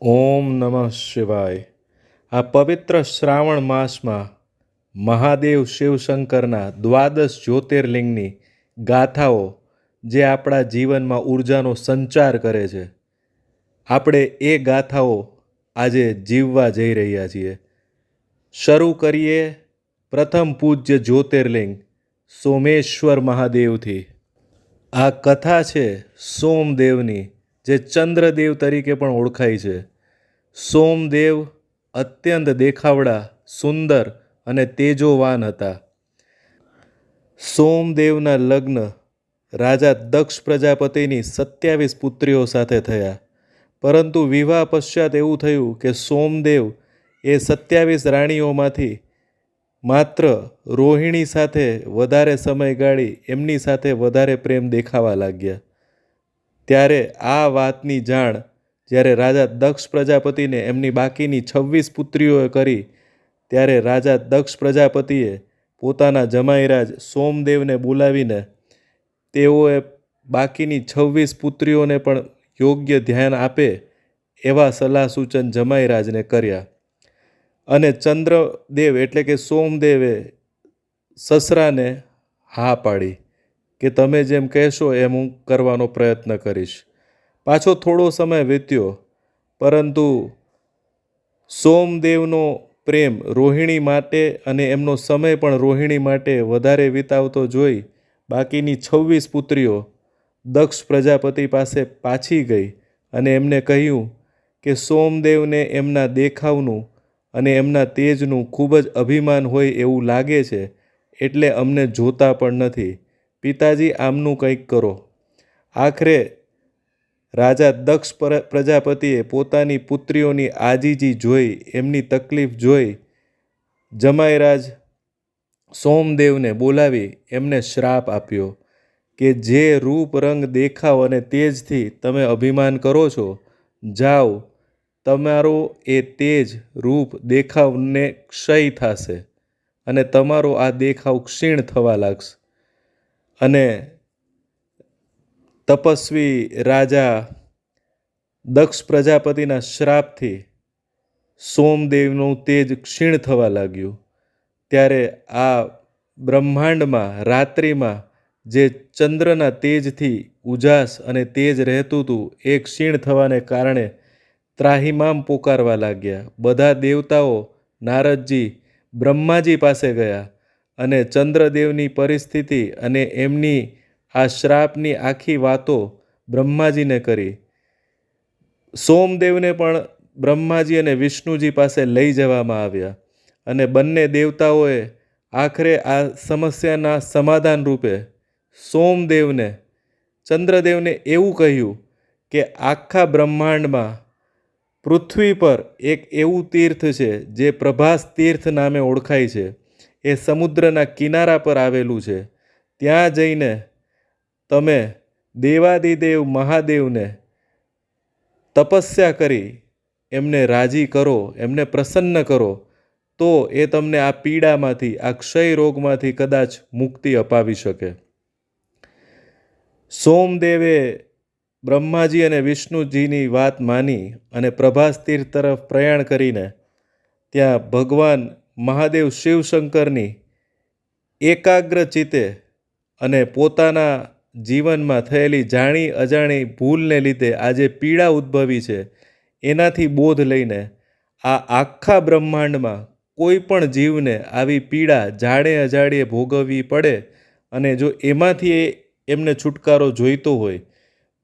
ઓમ નમઃ શિવાય. આ પવિત્ર શ્રાવણ માસમાં મહાદેવ શિવશંકરના દ્વાદશ જ્યોતિર્લિંગની ગાથાઓ જે આપણા જીવનમાં ઉર્જાનો સંચાર કરે છે, આપણે એ ગાથાઓ આજે જીવવા જઈ રહ્યા છીએ. શરૂ કરીએ પ્રથમ પૂજ્ય જ્યોતિર્લિંગ સોમેશ્વર મહાદેવથી. આ કથા છે સોમદેવની, જે ચંદ્રદેવ તરીકે પણ ઓળખાય છે. સોમદેવ અત્યંત દેખાવડા, સુંદર અને તેજોવાન હતા. સોમદેવના લગ્ન રાજા દક્ષ પ્રજાપતિની 27 પુત્રીઓ સાથે થયા, પરંતુ વિવાહ પશ્ચાત એવું થયું કે સોમદેવ એ 27 રાણીઓમાંથી માત્ર રોહિણી સાથે વધારે સમય ગાળી એમની સાથે વધારે પ્રેમ દેખાવા લાગ્યા. ત્યારે આ વાતની જાણ જ્યારે રાજા દક્ષ પ્રજાપતિને એમની બાકીની 26 પુત્રીઓએ કરી, ત્યારે રાજા દક્ષ પ્રજાપતિએ પોતાના જમાઈરાજ સોમદેવને બોલાવીને તેઓએ બાકીની 26 પુત્રીઓને પણ યોગ્ય ધ્યાન આપે એવા સલાહ સૂચન જમાઈરાજને કર્યા. અને ચંદ્રદેવ એટલે કે સોમદેવે સસરાને હા પાડી કે તમે જેમ કહેશો એમ હું કરવાનો પ્રયત્ન કરીશ. પાછો થોડો સમય વીત્યો, પરંતુ સોમદેવનો પ્રેમ રોહિણી માટે અને એમનો સમય પણ રોહિણી માટે વધારે વિતાવતો જોઈ બાકીની 26 પુત્રીઓ દક્ષ પ્રજાપતિ પાસે પાછી ગઈ અને એમને કહ્યું કે સોમદેવને એમના દેખાવનું અને એમના તેજનું ખૂબ જ અભિમાન હોય એવું લાગે છે, એટલે અમને જોતા પણ નથી. પિતાજી, આમનું કંઈક કરો. આખરે રાજા દક્ષ પ્રજાપતિએ પોતાની પુત્રીઓની આજીજી જોઈ, એમની તકલીફ જોઈ, જમાઈરાજ સોમદેવને બોલાવી એમને શ્રાપ આપ્યો કે જે રૂપ, રંગ, દેખાવ અને તેજથી તમે અભિમાન કરો છો, જાઓ, તમારો એ તેજ, રૂપ, દેખાવને ક્ષય થશે અને તમારો આ દેખાવ ક્ષીણ થવા લાગશે. અને તપસ્વી રાજા દક્ષ પ્રજાપતિના શ્રાપથી સોમદેવનું તેજ ક્ષીણ થવા લાગ્યું. ત્યારે આ બ્રહ્માંડમાં રાત્રિમાં જે ચંદ્રના તેજથી ઉજાસ અને તેજ રહેતું હતું, એ ક્ષીણ થવાને કારણે ત્રાહિમામ પોકારવા લાગ્યા. બધા દેવતાઓ નારદજી બ્રહ્માજી પાસે ગયા અને ચંદ્રદેવની પરિસ્થિતિ અને એમની આ શ્રાપની આખી વાતો બ્રહ્માજીને કરી. સોમદેવને પણ બ્રહ્માજી અને વિષ્ણુજી પાસે લઈ જવામાં આવ્યા અને બંને દેવતાઓએ આખરે આ સમસ્યાના સમાધાન રૂપે સોમદેવને ચંદ્રદેવને એવું કહ્યું કે આખા બ્રહ્માંડમાં પૃથ્વી પર એક એવું તીર્થ છે જે પ્રભાસ તીર્થ નામે ઓળખાય છે. એ સમુદ્રના કિનારા પર આવેલું છે. ત્યાં જઈને તમે દેવાદિદેવ મહાદેવને તપસ્યા કરી એમને રાજી કરો, એમને પ્રસન્ન કરો, તો એ તમને આ પીડામાંથી, આ ક્ષય રોગમાંથી કદાચ મુક્તિ અપાવી શકે. સોમદેવે બ્રહ્માજી અને વિષ્ણુજીની વાત માની અને પ્રભાસ તીર્થ તરફ પ્રયાણ કરીને ત્યાં ભગવાન મહાદેવ શિવશંકરની એકાગ્ર ચિત્તે અને પોતાના જીવનમાં થયેલી જાણી અજાણી ભૂલને લીધે આ જે પીડા ઉદ્ભવી છે એનાથી બોધ લઈને આ આખા બ્રહ્માંડમાં કોઈ પણ જીવને આવી પીડા જાડે અજાડીએ ભોગવવી પડે અને જો એમાંથી એમને છુટકારો જોઈતો હોય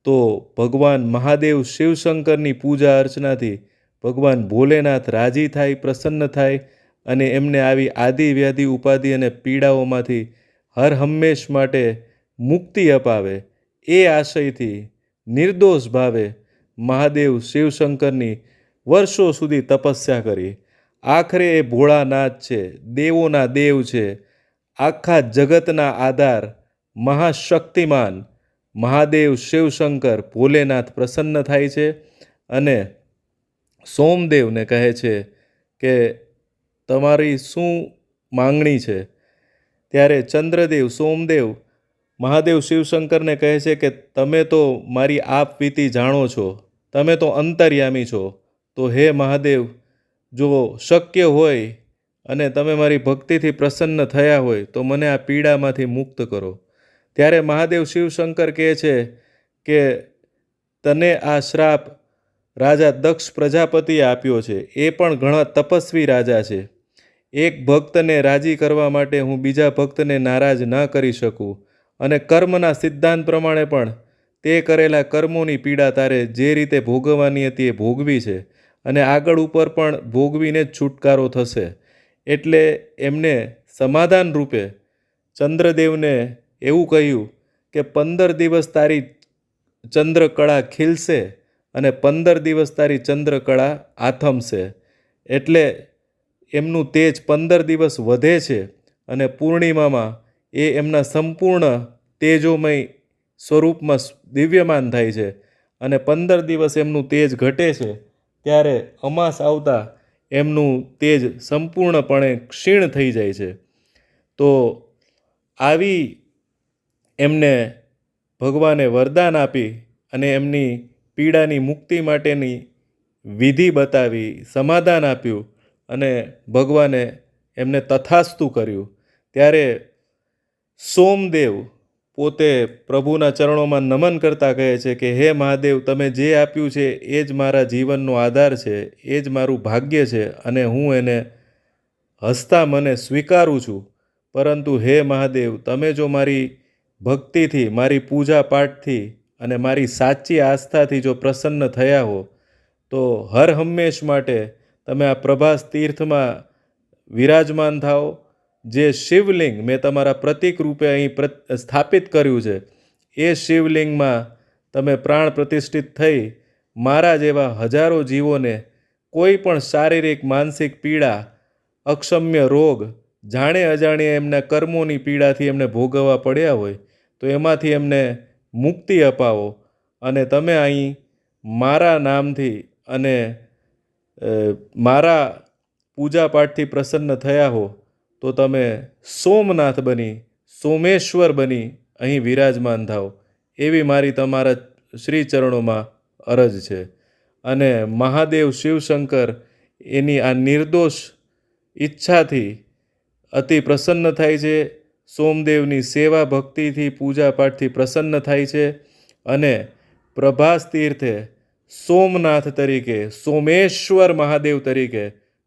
તો ભગવાન મહાદેવ શિવશંકરની પૂજા અર્ચનાથી ભગવાન ભોલેનાથ રાજી થાય, પ્રસન્ન થાય અને એમને આવી આદિ વ્યાધિ ઉપાધિ અને પીડાઓમાંથી હર હંમેશ માટે મુક્તિ અપાવે. એ આશયથી નિર્દોષ ભાવે મહાદેવ શિવશંકરની વર્ષો સુધી તપસ્યા કરી. આખરે એ ભોળાનાથ છે, દેવોના દેવ છે, આખા જગતના આધાર, મહાશક્તિમાન મહાદેવ શિવશંકર ભોલેનાથ પ્રસન્ન થાય છે અને સોમદેવને કહે છે કે તમારી શું માંગણી છે? ત્યારે ચંદ્રદેવ સોમદેવ મહાદેવ શિવશંકરને કહે છે કે તમે તો મારી આપવીતી જાણો છો, તમે તો અંતર્યામી છો, તો હે મહાદેવ, જો શક્ય હોય અને તમે મારી ભક્તિથી પ્રસન્ન થયા હોય તો મને આ પીડામાંથી મુક્ત કરો. ત્યારે મહાદેવ શિવશંકર કહે છે કે તને આ શ્રાપ રાજા દક્ષ પ્રજાપતિએ આપ્યો છે. એ પણ ઘણા તપસ્વી રાજા છે. એક ભક્તને રાજી કરવા માટે હું બીજા ભક્તને નારાજ ન કરી શકું, અને કર્મના સિદ્ધાંત પ્રમાણે પણ તે કરેલા કર્મોની પીડા તારે જે રીતે ભોગવવાની હતી એ ભોગવી છે, અને આગળ ઉપર પણ ભોગવીને જ છુટકારો થશે. એટલે એમને સમાધાન રૂપે ચંદ્રદેવને એવું કહ્યું કે 15 દિવસ તારી ચંદ્રકળા ખીલશે અને 15 દિવસ તારી ચંદ્રકળા આથમશે. એટલે એમનું તેજ 15 દિવસ વધે છે અને પૂર્ણિમામાં એ એમના સંપૂર્ણ તેજોમય સ્વરૂપમાં દિવ્યમાન થાય છે, અને 15 દિવસ એમનું તેજ ઘટે છે. ત્યારે અમાસ આવતા એમનું તેજ સંપૂર્ણપણે ક્ષીણ થઈ જાય છે. તો આવી એમને ભગવાને વરદાન આપી અને એમની પીડાની મુક્તિ માટેની વિધિ બતાવી, સમાધાન આપ્યું, અને ભગવાને એમને તથાસ્તુ કર્યું. ત્યારે સોમદેવ પોતે પ્રભુના ચરણોમાં નમન કરતા કહે છે કે હે મહાદેવ, તમે જે આપ્યું છે એ જ મારા જીવનનો આધાર છે, એ જ મારું ભાગ્ય છે, અને હું એને હસતા મને સ્વીકારું છું. પરંતુ હે મહાદેવ, તમે જો મારી ભક્તિથી, મારી પૂજા પાઠથી અને મારી સાચી આસ્થાથી જો પ્રસન્ન થયા હો તો હર હંમેશ માટે તમે આ પ્રભાસ તીર્થમાં વિરાજમાન થાઓ. જે શિવલિંગ મેં તમારા પ્રતીક રૂપે અહીં સ્થાપિત કર્યું છે, એ શિવલિંગમાં તમે પ્રાણ પ્રતિષ્ઠિત થઈ મારા જેવા હજારો જીવોને કોઈ પણ શારીરિક માનસિક પીડા, અક્ષમ્ય રોગ, જાણે અજાણ્યા એમના કર્મોની પીડાથી એમને ભોગવવા પડ્યા હોય તો એમાંથી એમને મુક્તિ અપાવો. અને તમે અહીં મારા નામથી અને મારા પૂજાપાઠથી પ્રસન્ન થયા હો તો તમે સોમનાથ બની, સોમેશ્વર બની અહીં વિરાજમાન થાઓ, એવી મારી તમારા શ્રી ચરણોમાં અરજ છે. અને મહાદેવ શિવશંકર એની આ નિર્દોષ ઈચ્છાથી અતિ પ્રસન્ન થાય છે. સોમદેવની સેવા ભક્તિથી, પૂજાપાઠથી પ્રસન્ન થાય છે, અને પ્રભાસ તીર્થે સોમનાથ તરીકે, સોમેશ્વર મહાદેવ તરીકે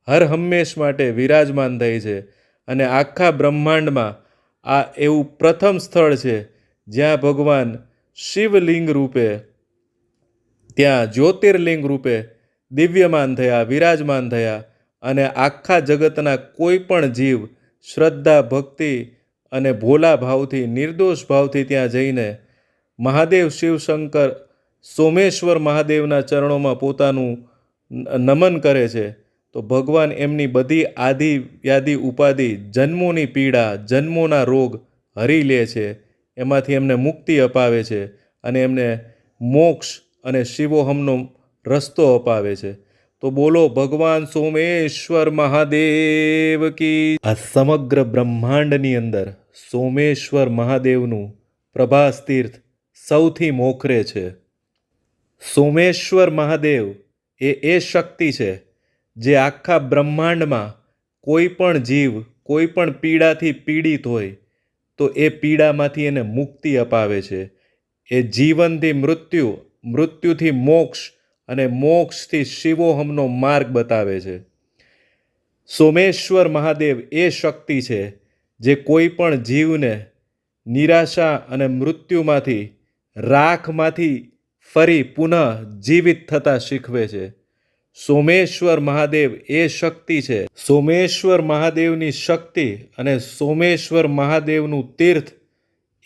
હર હંમેશ માટે વિરાજમાન થાય છે. અને આખા બ્રહ્માંડમાં આ એવું પ્રથમ સ્થળ છે જ્યાં ભગવાન શિવલિંગ રૂપે, ત્યાં જ્યોતિર્લિંગ રૂપે દિવ્યમાન થયા, વિરાજમાન થયા, અને આખા જગતના કોઈ પણ જીવ શ્રદ્ધા, ભક્તિ અને ભોલા ભાવથી, નિર્દોષ ભાવથી ત્યાં જઈને મહાદેવ શિવશંકર સોમેશ્વર મહાદેવના ચરણોમાં પોતાનું નમન કરે છે. તો ભગવાન એમની બધી આદિ વ્યાધિ ઉપાધિ, જન્મોની પીડા, જન્મોના રોગ હરી લે છે, એમાંથી એમને મુક્તિ અપાવે છે, અને એમને મોક્ષ અને શિવોહમનો રસ્તો અપાવે છે. તો બોલો ભગવાન સોમેશ્વર મહાદેવ કી. આ સમગ્ર બ્રહ્માંડની અંદર સોમેશ્વર મહાદેવનું પ્રભાસ તીર્થ સૌથી મોખરે છે. સોમેશ્વર મહાદેવ એ શક્તિ છે જે આખા બ્રહ્માંડમાં કોઈ પણ જીવ કોઈ પણ પીડાથી પીડિત હોય તો એ પીડામાંથી એને મુક્તિ અપાવે છે. એ જીવનથી મૃત્યુ, મૃત્યુથી મોક્ષ અને મોક્ષથી શિવોહમનો માર્ગ બતાવે છે. સોમેશ્વર મહાદેવ એ શક્તિ છે જે કોઈ પણ જીવને નિરાશા અને મૃત્યુમાંથી, રાખમાંથી ફરી પુનઃ જીવિત થતા શીખવે છે. સોમેશ્વર મહાદેવ એ શક્તિ છે. સોમેશ્વર મહાદેવની શક્તિ અને સોમેશ્વર મહાદેવનું તીર્થ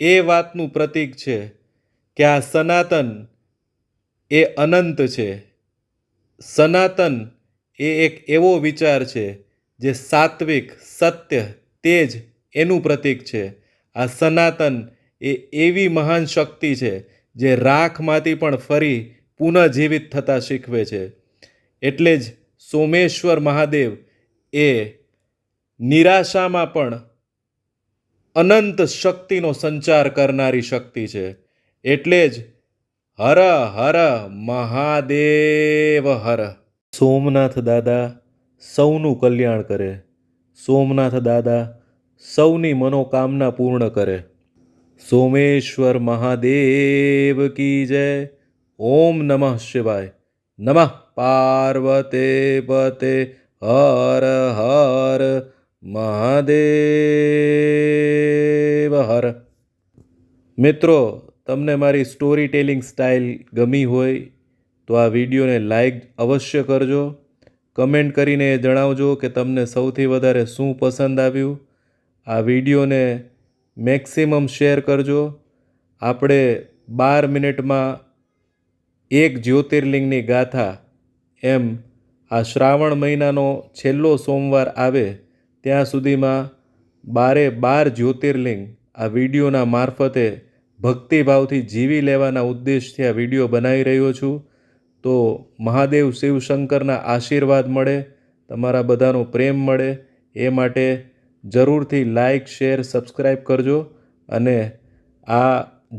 એ વાતનું પ્રતીક છે કે આ સનાતન એ અનંત છે. સનાતન એ એક એવો વિચાર છે જે સાત્વિક, સત્ય, તેજ એનું પ્રતીક છે. આ સનાતન એ એવી મહાન શક્તિ છે જે રાખમાંથી પણ ફરી પુનઃજીવિત થતા શીખવે છે. એટલે જ સોમેશ્વર મહાદેવ એ નિરાશામાં પણ અનંત શક્તિનો સંચાર કરનારી શક્તિ છે. એટલે જ હર હર મહાદેવ હર. સોમનાથ દાદા સૌનું કલ્યાણ કરે. સોમનાથ દાદા સૌની મનોકામના પૂર્ણ કરે. સોમેશ્વર મહાદેવ કી જય. ઓમ નમઃ શિવાય. નમઃ પાર્વતે પતે હર હર મહાદેવ હર. મિત્રો, તમને મારી સ્ટોરી ટેલિંગ સ્ટાઇલ ગમી હોય તો આ વિડીયોને લાઈક અવશ્ય કરજો. કમેન્ટ કરીને એ જણાવજો કે તમને સૌથી વધારે શું પસંદ આવ્યું. આ વિડીયોને મેક્સિમમ શેર કરજો. આપણે 12 મિનિટમાં એક જ્યોતિર્લિંગની ગાથા એમ આ શ્રાવણ મહિનાનો છેલ્લો સોમવાર આવે ત્યાં સુધીમાં 12 જ્યોતિર્લિંગ આ વિડીયોના મારફતે ભક્તિભાવથી જીવી લેવાના ઉદ્દેશથી આ વિડીયો બનાવી રહ્યો છું. તો મહાદેવ શિવશંકરના આશીર્વાદ મળે, તમારા બધાનો પ્રેમ મળે એ માટે જરૂરથી લાઈક, શેર, સબસ્ક્રાઈબ કરજો. અને આ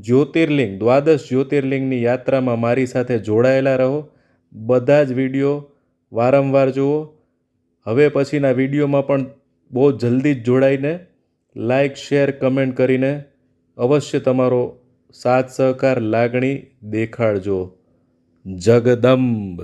જ્યોતિર્લિંગ, દ્વાદશ જ્યોતિર્લિંગની યાત્રામાં મારી સાથે જોડાયેલા રહો. બધા જ વિડીયો વારંવાર જુઓ. હવે પછીના વિડીયોમાં પણ બહુ જલ્દી જ જોડાઈને લાઈક, શેર, કમેન્ટ કરીને અવશ્ય તમારો સાથ સહકાર, લાગણી દેખાડજો. જગદંબ.